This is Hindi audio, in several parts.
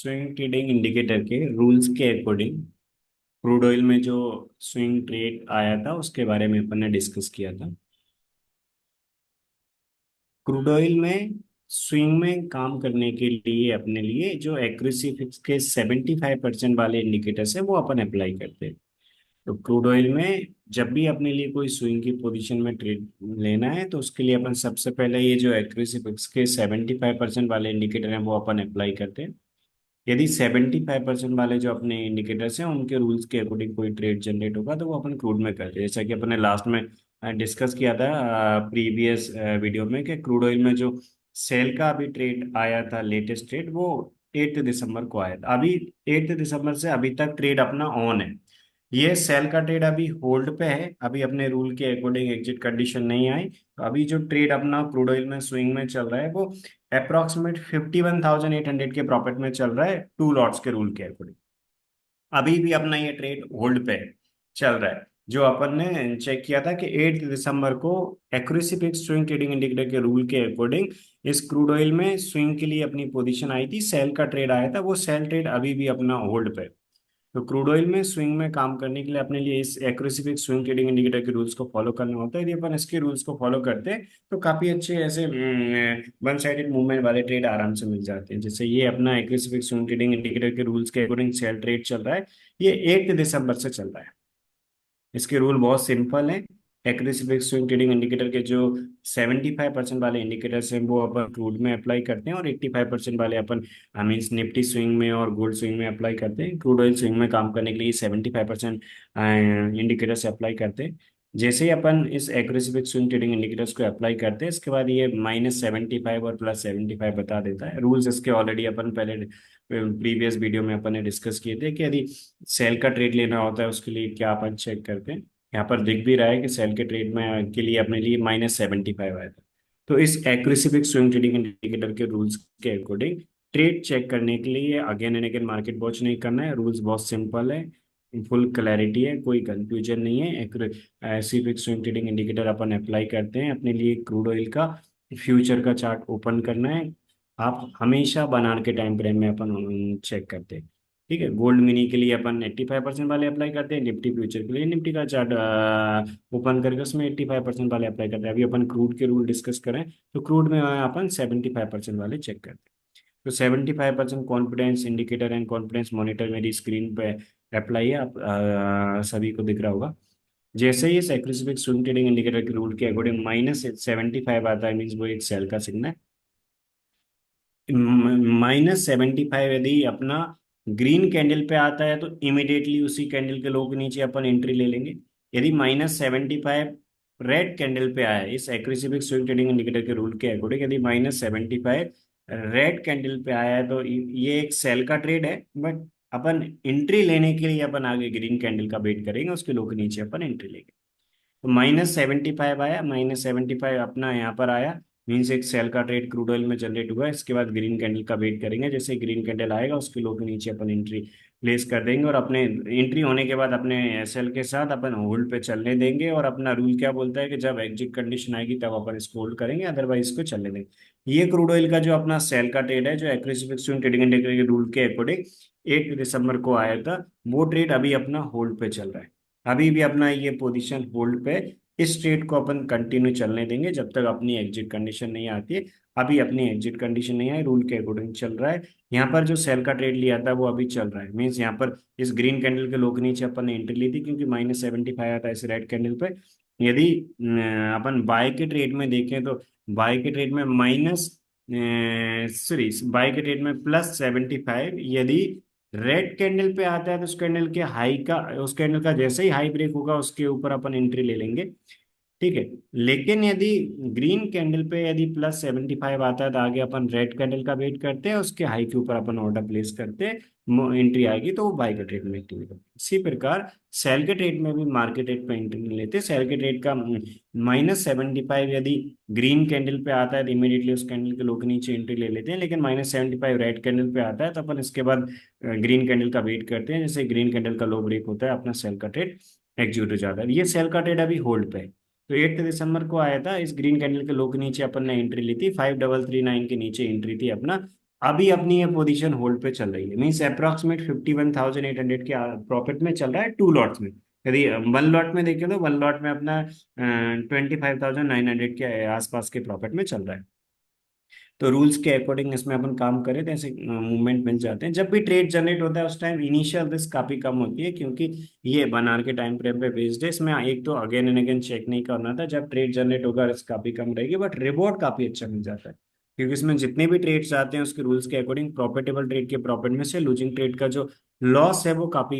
स्विंग ट्रेडिंग इंडिकेटर के रूल्स के अकॉर्डिंग क्रूड ऑयल में जो स्विंग ट्रेड आया था उसके बारे में अपन ने डिस्कस किया था। क्रूड ऑयल में स्विंग में काम करने के लिए अपने लिए जो एक्यूरेसी फिक्स के 75% वाले इंडिकेटर्स है वो अपन अप्लाई करते हैं। तो क्रूड ऑयल में जब भी अपने लिए कोई स्विंग की पोजीशन में ट्रेड लेना है तो उसके लिए अपन सबसे पहले ये जो एक्यूरेसी फिक्स के 75% वाले इंडिकेटर हैं वो अपन अप्लाई करते हैं। यदि 75% वाले जो अपने इंडिकेटर्स हैं उनके रूल्स के अकॉर्डिंग कोई ट्रेड जनरेट होगा तो वो अपन क्रूड में करते हैं, जैसा कि अपने लास्ट में डिस्कस किया था प्रीवियस वीडियो में कि क्रूड ऑयल में जो सेल का अभी ट्रेड आया था, लेटेस्ट ट्रेड वो 8 दिसंबर को आया था। अभी 8 दिसंबर से अभी तक ट्रेड अपना ऑन है। ये सेल का ट्रेड अभी होल्ड पे है, अभी अपने रूल के अकॉर्डिंग एग्जिट कंडीशन नहीं आई। तो अभी जो ट्रेड अपना क्रूड ऑयल में स्विंग में चल रहा है वो अप्रोक्सीमेट 51,800 के प्रॉफिट में चल रहा है, टू लॉट्स के रूल के अकॉर्डिंग। अभी भी अपना ये ट्रेड होल्ड पे है, चल रहा है। जो अपन ने चेक किया था कि 8 दिसंबर को accuracy fix swing trading indicator के रूल के अकॉर्डिंग इस क्रूड ऑयल में स्विंग के लिए अपनी पोजीशन आई थी, सेल का ट्रेड आया था, वो सेल ट्रेड अभी भी अपना होल्ड पे है। तो क्रूड ऑयल में स्विंग में काम करने के लिए अपने लिए इस accuracy fix swing trading indicator के रूल्स को फॉलो करना होता है। यदि अपन इसके रूल्स को फॉलो करते हैं तो काफी अच्छे ऐसे वन साइडेड मूवमेंट वाले ट्रेड आराम से मिल जाते हैं। जैसे ये अपना accuracy fix swing trading indicator के रूल्स के अकॉर्डिंग सेल ट्रेड चल रहा है, ये 8 दिसंबर से चल रहा है। इसके रूल बहुत सिंपल है। Accuracy fix swing trading indicator के जो 75% वाले इंडिकेटर्स हैं वो अपन क्रूड में अप्लाई करते हैं और 85% वाले अपन मीन्स निफ्टी स्विंग में और गोल्ड स्विंग में अप्लाई करते हैं। क्रूड ऑयल स्विंग में काम करने के लिए 75% इंडिकेटर से अप्लाई करते हैं। जैसे ही अपन इस accuracy fix swing trading indicators को अप्लाई करते हैं इसके बाद ये -75 और +75 बता देता है। रूल्स इसके ऑलरेडी अपन पहले प्रीवियस वीडियो में अपन ने डिस्कस किए थे कि यदि सेल का ट्रेड लेना होता है उसके लिए क्या अपन चेक करते हैं। यहाँ पर दिख भी रहा है कि सेल के ट्रेड में के लिए अपने लिए -75 आया था। तो इस accuracy fix swing trading indicator के रूल्स के अकॉर्डिंग ट्रेड चेक करने के लिए again and again market watch नहीं करना है। रूल्स बहुत सिंपल है, फुल क्लैरिटी है, कोई कंफ्यूजन नहीं है। Accuracy fix swing trading indicator अपन अप्लाई करते हैं अपने लिए क्रूड ऑयल का फ्यूचर का चार्ट ओपन करना है। आप हमेशा बनार के टाइम फ्रेम में अपन चेक करते हैं। ठीक है, गोल्ड मिनी के लिए अपन 85% वाले अप्लाई करते हैं, निफ्टी फ्यूचर के लिए निफ्टी का चार्ट ओपन करके उसमें 85% वाले अप्लाई करते हैं। अभी अपन क्रूड के रूल डिस्कस करें तो क्रूड में अपन 75% वाले चेक करते हैं। तो 75% confidence indicator and confidence monitor मेरी स्क्रीन पे अप्लाई है, आप सभी को दिख रहा होगा। जैसे ही इस एक्यूरेसी स्विंग ट्रेडिंग इंडिकेटर के रूल के अकॉर्डिंग -75 आता है मीन्स वो एक सेल का सिग्नल है। -75 यदि अपना ग्रीन कैंडल पे आता है तो इमिडिएटली उसी कैंडल के लो के नीचे अपन एंट्री ले लेंगे। यदि -75 रेड कैंडल पे आया है इस accuracy fix swing trading indicator के रूल के अकॉर्डिंग, यदि -75 रेड कैंडल पे आया है तो ये एक सेल का ट्रेड है, बट अपन एंट्री लेने के लिए अपन आगे ग्रीन कैंडल का वेट करेंगे, उसके लो के नीचे अपन एंट्री लेंगे। तो -75 आया, -75 अपना यहाँ पर आया, मीन्स एक सेल का ट्रेड क्रूड ऑयल में जनरेट हुआ है। इसके बाद ग्रीन कैंडल का वेट करेंगे, जैसे ग्रीन कैंडल आएगा उसके लो के नीचे अपन एंट्री प्लेस कर देंगे और अपने एंट्री होने के बाद अपने एसएल के साथ अपन होल्ड पे चलने देंगे। और अपना रूल क्या बोलता है कि जब एग्जिट कंडीशन आएगी तब अपन इसको होल्ड करेंगे, अदरवाइज इसको चलने देंगे। ये क्रूड ऑयल का जो अपना सेल का ट्रेड है जो एक्यूरेसी फिक्स ट्रेडिंग इंडिकेटर के रूल के अकॉर्डिंग 8 दिसंबर को आया था, वो ट्रेड अभी अपना होल्ड पे चल रहा है। अभी भी अपना ये पोजीशन होल्ड पे, इस ट्रेड को अपन कंटिन्यू चलने देंगे जब तक अपनी एग्जिट कंडीशन नहीं आती है। अभी अपनी एग्जिट कंडीशन नहीं आई, रूल के अकॉर्डिंग चल रहा है। यहाँ पर जो सेल का ट्रेड लिया था वो अभी चल रहा है, मीन्स यहाँ पर इस ग्रीन कैंडल के लो के नीचे अपन ने एंट्री ली थी क्योंकि -75 आया था इस रेड कैंडल पे। यदि अपन बाय के ट्रेड में देखें तो बाय के ट्रेड में माइनस सॉरी बाय के ट्रेड में +75 यदि रेड कैंडल पे आता है तो उस कैंडल के हाई का, उस कैंडल का जैसे ही हाई ब्रेक होगा उसके ऊपर अपन एंट्री ले लेंगे। ठीक है, लेकिन यदि ग्रीन कैंडल पे यदि +75 आता है तो आगे अपन रेड कैंडल का वेट करते हैं, उसके हाई के ऊपर अपन ऑर्डर प्लेस करते हैं, एंट्री आएगी तो वो बाय के ट्रेड में एक्टिवेट होगी। इसी प्रकार सेल के ट्रेड में भी मार्केट रेट पे एंट्री नहीं लेते। सेल के ट्रेड का -75 यदि ग्रीन कैंडल पे आता है तो इमीडिएटली उस कैंडल के लो के नीचे एंट्री ले लेते हैं, लेकिन -75 रेड कैंडल पे आता है तो अपन इसके बाद ग्रीन कैंडल का वेट करते हैं। जैसे ग्रीन कैंडल का लो ब्रेक होता है अपना सेल का ट्रेड एग्जीक्यूट हो जाता है। ये सेल का ट्रेड अभी होल्ड पे है। तो 8 दिसंबर को आया था, इस ग्रीन कैंडल के लो के नीचे अपन ने एंट्री ली थी, 5339 के नीचे एंट्री थी अपना। अभी अपनी ये पोजीशन होल्ड पे चल रही है, मीन्स अप्रोक्सीमेट 51,800 के प्रॉफिट में चल रहा है 2 लॉट्स में। यदि वन लॉट में देखें तो वन लॉट में अपना 25,900 के आसपास के प्रॉफिट में चल रहा है। तो रूल्स के अकॉर्डिंग इसमें अपन काम करें तो ऐसे मूवमेंट मिल जाते हैं। जब भी ट्रेड जनरेट होता है उस टाइम इनिशियल रिस्क काफी कम होती है, क्योंकि ये 1 आवर के टाइम फ्रेम पे बेस्ड है। इसमें एक तो अगेन एंड अगेन चेक नहीं करना था। जब ट्रेड जनरेट होगा रिस्क काफी कम रहेगी, बट रिवॉर्ड काफी अच्छा मिल जाता है, क्योंकि इसमें जितने भी ट्रेड्स आते हैं उसके रूल्स के अकॉर्डिंग प्रॉफिटेबल ट्रेड के प्रॉफिट में से लूजिंग ट्रेड का जो लॉस है वो काफी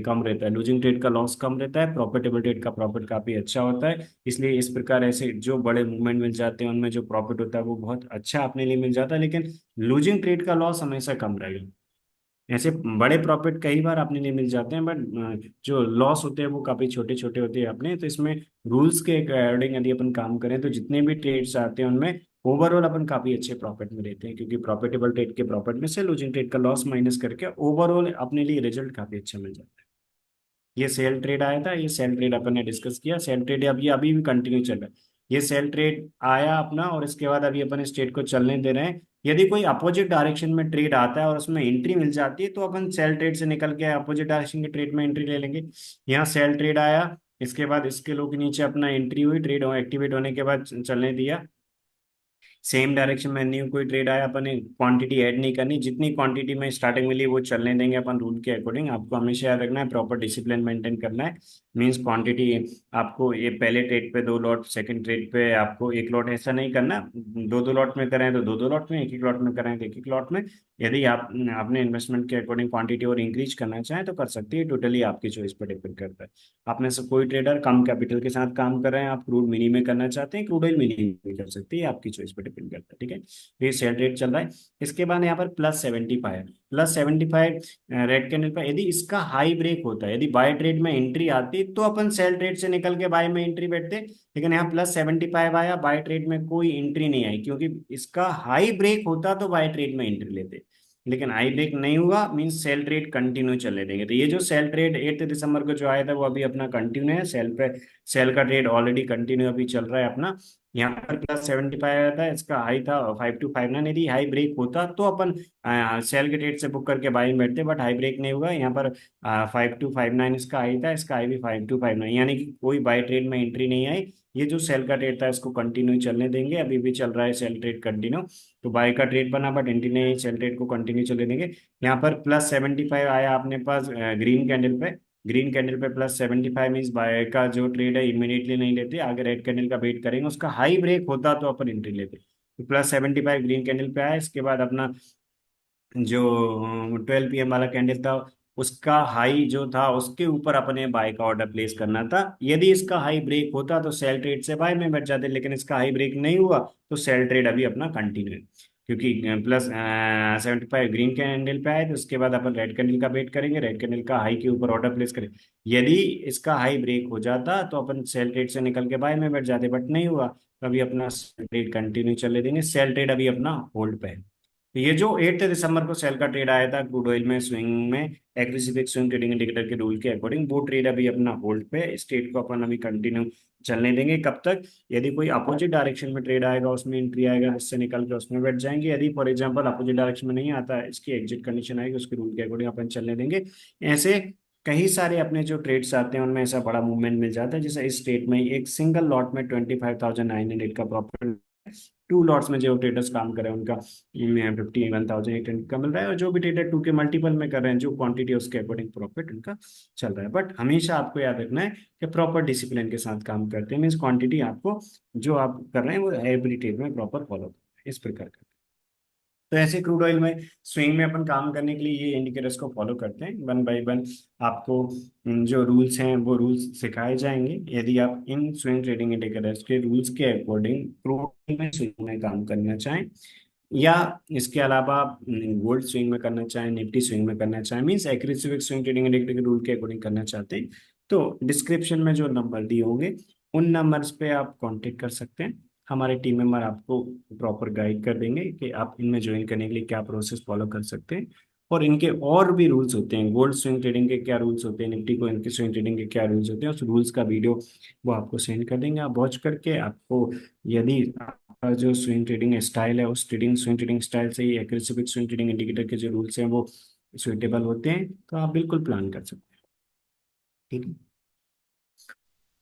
कम रहता है। लूजिंग ट्रेड का लॉस कम रहता है, प्रॉफिटेबल ट्रेड का प्रॉफिट काफी अच्छा होता है। इसलिए इस प्रकार ऐसे जो बड़े मूवमेंट मिल जाते हैं उनमें जो प्रॉफिट होता है वो बहुत अच्छा अपने लिए मिल जाता है, लेकिन लूजिंग ट्रेड का लॉस हमेशा कम रहेगा। ऐसे बड़े प्रॉफिट कई बार अपने लिए मिल जाते हैं, बट जो लॉस होते हैं वो काफी छोटे छोटे होते हैं अपने। तो इसमें रूल्स के अकॉर्डिंग यदि अपन काम करें तो जितने भी ट्रेड्स आते हैं उनमें ओवरऑल अपन काफी अच्छे प्रॉफिट में रहते हैं, क्योंकि प्रॉफिटेबल ट्रेड के प्रॉफिट में से लूजिंग ट्रेड का लॉस माइनस करके ओवरऑल अपने लिए रिजल्ट काफी अच्छा मिल जाता है। ये सेल ट्रेड आया था, ये सेल ट्रेड अपन ने डिस्कस किया। सेल ट्रेड अभी अभी भी कंटिन्यू चल रहा है। ये सेल ट्रेड आया अपना, और इसके बाद अभी अपन इस ट्रेड को चलने दे रहे हैं। यदि कोई अपोजिट डायरेक्शन में ट्रेड आता है और उसमें एंट्री मिल जाती है तो अपन सेल ट्रेड से निकल के अपोजिट डायरेक्शन के ट्रेड में एंट्री ले लेंगे। यहाँ सेल ट्रेड आया, इसके बाद इसके लो के नीचे अपना एंट्री हुई, ट्रेड एक्टिवेट होने के बाद चलने दिया। सेम डायरेक्शन में न्यू कोई ट्रेड आया, अपन ने क्वांटिटी ऐड नहीं करनी, जितनी क्वांटिटी में स्टार्टिंग मिली वो चलने देंगे अपन रूल के अकॉर्डिंग। आपको हमेशा याद रखना है, प्रॉपर डिसिप्लिन मेंटेन करना है। मींस क्वांटिटी आपको ये पहले ट्रेड पे 2 लॉट, सेकंड ट्रेड पे आपको 1 लॉट, ऐसा नहीं करना। दो दो लॉट में करें तो दो दो लॉट में, एक एक लॉट में करें तो एक एक लॉट में। यदि आप अपने इन्वेस्टमेंट के अकॉर्डिंग क्वांटिटी और इंक्रीज करना चाहें तो कर सकती है, टोटली आपकी चॉइस पर डिपेंड करता है। आप में से कोई ट्रेडर कम कैपिटल के साथ काम कर रहे हैं, आप क्रूड मिनी में करना चाहते हैं, क्रूड ऑयल मिनी में कर सकते हैं, आपकी चॉइस पर डिपेंड करता है। ठीक है, तो ये सेल रेट चल रहा है। इसके बाद यहाँ पर +75, +75 रेड कैंडल पर यदि इसका हाई ब्रेक होता है, यदि बाय ट्रेड में एंट्री आती तो अपन सेल ट्रेड से निकल के बाय में एंट्री बैठते। लेकिन यहाँ +75 आया, बाय ट्रेड में कोई एंट्री नहीं आई, क्योंकि इसका हाई ब्रेक होता तो बाय ट्रेड में एंट्री लेते। लेकिन आई ब्रेक नहीं हुआ, मींस सेल ट्रेड कंटिन्यू चलने देंगे। तो ये जो सेल ट्रेड 8 दिसंबर को जो आया था वो अभी अपना कंटिन्यू है। सेल पे सेल का ट्रेड ऑलरेडी कंटिन्यू अभी चल रहा है अपना। यहाँ पर +75 आया था, इसका हाई था 5259। यदि हाई ब्रेक होता तो अपन सेल के ट्रेड से बुक करके बाई में बैठते, बट हाई ब्रेक नहीं हुआ। यहाँ पर 5259 इसका हाई था, इसका हाई भी 5259, यानी कि कोई बाई ट्रेड में एंट्री नहीं आई। ये जो सेल का ट्रेड था इसको कंटिन्यू चलने देंगे, अभी भी चल रहा है सेल ट्रेड कंटिन्यू। तो बाय का ट्रेड बना बट एंट्री नहीं, सेल ट्रेड को कंटिन्यू चलने देंगे। यहाँ पर +75 आया अपने पास ग्रीन कैंडल पे। ग्रीन कैंडल पे +75 मीन्स बाय का जो ट्रेड है इमीडिएटली नहीं लेते, आगे रेड कैंडल का वेट करेंगे, उसका हाई ब्रेक होता तो अपन एंट्री लेते। तो +75 ग्रीन कैंडल पे आया। इसके बाद अपना जो 12 PM वाला कैंडल था उसका हाई जो था उसके ऊपर अपने बाय का ऑर्डर प्लेस करना था। यदि इसका हाई ब्रेक होता तो सेल ट्रेड से बाय में बैठ जाते, लेकिन इसका हाई ब्रेक नहीं हुआ तो सेल ट्रेड अभी अपना कंटिन्यू है। क्योंकि +75 ग्रीन कैंडल पे आए तो उसके बाद अपन रेड कैंडल का वेट करेंगे, रेड कैंडल का हाई के ऊपर ऑर्डर प्लेस करेंगे। यदि इसका हाई ब्रेक हो जाता तो अपन सेल ट्रेड से निकल के बाय में बैठ जाते, बट नहीं हुआ तो अभी अपना सेल ट्रेड कंटिन्यू चले देंगे। सेल ट्रेड अभी अपना होल्ड पे है। तो ये जो 8 दिसंबर को सेल का ट्रेड आया था क्रूड ऑयल में स्विंग में, एग्रेसिव स्विंग ट्रेडिंग इंडिकेटर के रूल के अकॉर्डिंग, वो ट्रेड अभी अपना होल्ड पे है। स्टेट को अपन अभी कंटिन्यू चलने देंगे। कब तक? यदि कोई अपोजिट डायरेक्शन में ट्रेड आएगा उसमें एंट्री आएगा, इससे निकल के उसमें बैठ जाएंगे। यदि फॉर एग्जांपल अपोजिट डायरेक्शन में नहीं आता है, इसकी एग्जिट कंडीशन आएगी, उसके रूल के अकॉर्डिंग अपन चलने देंगे। ऐसे कई सारे अपने जो ट्रेड्स आते हैं उनमें ऐसा बड़ा मूवमेंट मिल जाता है। जैसे इस स्टेट में एक सिंगल लॉट में 25,900 का प्रॉफिट, 2 लॉट्स में जो ट्रेडर्स काम कर रहे हैं उनका 51,800 का मिल रहा है। और जो भी ट्रेडर 2 के मल्टीपल में कर रहे हैं, जो क्वांटिटी है उसके अकॉर्डिंग प्रॉफिट उनका चल रहा है। बट हमेशा आपको याद रखना है कि प्रॉपर डिसिप्लिन के साथ काम करते हैं, मीन्स क्वांटिटी आपको जो आप कर रहे हैं वो एवरी ट्रेड में प्रॉपर फॉलो करना है, इस प्रकार का। तो ऐसे क्रूड ऑयल में स्विंग में अपन काम करने के लिए ये इंडिकेटर्स को फॉलो करते हैं। 1 बाय 1 आपको जो रूल्स हैं वो रूल्स सिखाए जाएंगे। यदि आप इन स्विंग ट्रेडिंग इंडिकेटर्स के रूल्स के अकॉर्डिंग क्रूड ऑयल में स्विंग में काम करना चाहें, या इसके अलावा आप गोल्ड स्विंग में करना चाहें, निफ्टी स्विंग में करना चाहें, means aggressive swing trading indicator के रूल के अकॉर्डिंग करना चाहते हैं, तो डिस्क्रिप्शन में जो नंबर दिए होंगे उन नंबर्स पे आप कांटेक्ट कर सकते हैं। हमारे टीम मेंबर आपको प्रॉपर गाइड कर देंगे कि आप इनमें ज्वाइन करने के लिए क्या प्रोसेस फॉलो कर सकते हैं। और इनके और भी रूल्स होते हैं, गोल्ड स्विंग ट्रेडिंग के क्या रूल्स होते हैं, निफ्टी को इनके स्विंग ट्रेडिंग के क्या रूल्स होते हैं, उस रूल्स का वीडियो वो आपको सेंड कर देंगे। आप वॉच करके आपको यदि जो स्विंग ट्रेडिंग स्टाइल है, उस स्विंग ट्रेडिंग स्टाइल से ही एक्रेसिव स्विंग ट्रेडिंग इंडिकेटर के जो रूल्स हैं वो सुइटेबल होते हैं, तो आप बिल्कुल प्लान कर सकते हैं। ठीक है।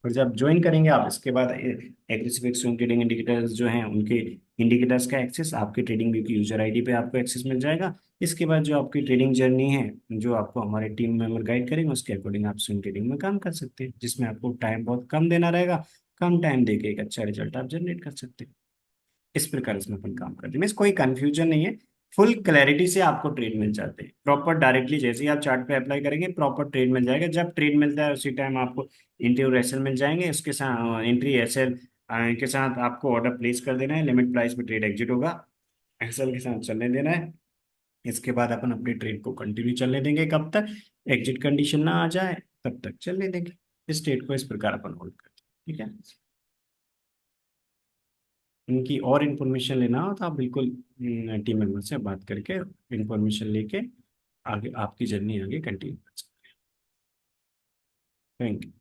और जब ज्वाइन करेंगे आप, इसके बाद एग्रेसिव स्विंग ट्रेडिंग इंडिकेटर्स जो हैं उनके इंडिकेटर्स का एक्सेस आपकी ट्रेडिंग व्यू की यूजर आईडी पे आपको एक्सेस मिल जाएगा। इसके बाद जो आपकी ट्रेडिंग जर्नी है, जो आपको हमारे टीम मेंबर गाइड करेंगे, उसके अकॉर्डिंग आप स्विंग ट्रेडिंग में काम कर सकते हैं, जिसमें आपको टाइम बहुत कम देना रहेगा। कम टाइम देके एक अच्छा रिजल्ट आप जनरेट कर सकते हैं। इस प्रकार इसमें अपन काम करते हैं, मीन्स कोई कंफ्यूजन नहीं है। फुल क्लैरिटी से आपको ट्रेड मिल जाते हैं प्रॉपर, डायरेक्टली जैसे ही आप चार्ट पे अप्लाई करेंगे प्रॉपर ट्रेड मिल जाएगा। जब ट्रेड मिलता है उसी टाइम आपको एंट्री और एसएल मिल जाएंगे, उसके साथ एंट्री एसएल के साथ आपको ऑर्डर प्लेस कर देना है, लिमिट प्राइस पे ट्रेड एग्जिट होगा, एसएल के साथ चलने देना है। इसके बाद अपन अपनी ट्रेड को कंटिन्यू चलने देंगे, कब तक एग्जिट कंडीशन ना आ जाए तब तक चलने देंगे। इस ट्रेड को इस प्रकार अपन होल्ड करते हैं। ठीक है। इनकी और इन्फॉर्मेशन लेना हो तो आप बिल्कुल टीम मेंबर से बात करके इन्फॉर्मेशन लेके आगे आपकी जर्नी आगे कंटिन्यू कर सकते हैं। Thank you.